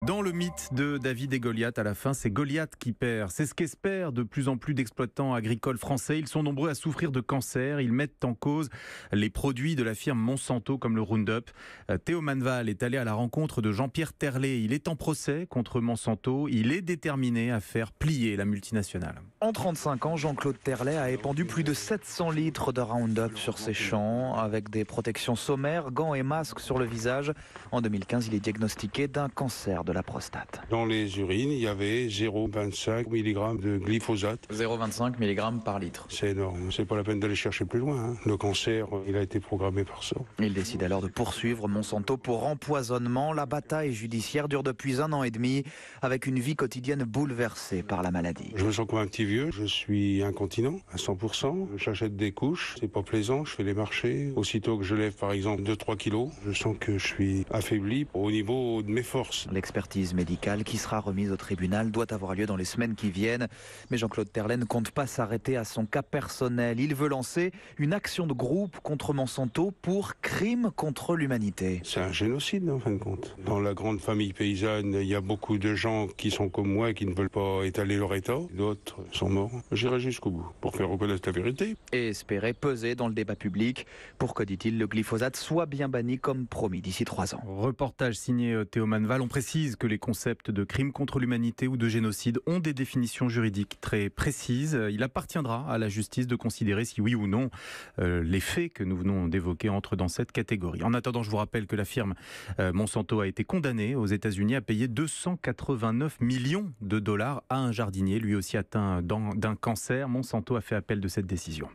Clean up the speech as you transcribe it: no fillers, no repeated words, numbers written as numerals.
Dans le mythe de David et Goliath, à la fin, c'est Goliath qui perd. C'est ce qu'espèrent de plus en plus d'exploitants agricoles français. Ils sont nombreux à souffrir de cancer. Ils mettent en cause les produits de la firme Monsanto comme le Roundup. Théo Manval est allé à la rencontre de Jean-Pierre Terlet. Il est en procès contre Monsanto. Il est déterminé à faire plier la multinationale. En 35 ans, Jean-Claude Terlet a épandu plus de 700 litres de Roundup sur ses champs, avec des protections sommaires, gants et masques sur le visage. En 2015, il est diagnostiqué d'un cancer de la prostate. Dans les urines, il y avait 0,25 mg de glyphosate. 0,25 mg par litre. C'est énorme, c'est pas la peine d'aller chercher plus loin. Le cancer, il a été programmé par ça. Il décide alors de poursuivre Monsanto pour empoisonnement. La bataille judiciaire dure depuis 1 an et demi, avec une vie quotidienne bouleversée par la maladie. Je me sens comme un petit vieux, je suis incontinent à 100%. J'achète des couches, c'est pas plaisant, je fais les marchés. Aussitôt que je lève par exemple 2-3 kilos, je sens que je suis affaibli au niveau de mes forces. L'expertise médicale qui sera remise au tribunal doit avoir lieu dans les semaines qui viennent. Mais Jean-Claude Terlet ne compte pas s'arrêter à son cas personnel. Il veut lancer une action de groupe contre Monsanto pour crime contre l'humanité. C'est un génocide en fin de compte. Dans la grande famille paysanne, il y a beaucoup de gens qui sont comme moi, qui ne veulent pas étaler leur état. D'autres sont morts. J'irai jusqu'au bout pour faire reconnaître la vérité. Et espérer peser dans le débat public pour que, dit-il, le glyphosate soit bien banni comme promis d'ici 3 ans. Reportage signé Théo Manval. On précise que les concepts de crime contre l'humanité ou de génocide ont des définitions juridiques très précises. Il appartiendra à la justice de considérer si oui ou non les faits que nous venons d'évoquer entrent dans cette catégorie. En attendant, je vous rappelle que la firme Monsanto a été condamnée aux États-Unis à payer 289 millions de dollars à un jardinier, lui aussi atteint d'un cancer. Monsanto a fait appel de cette décision.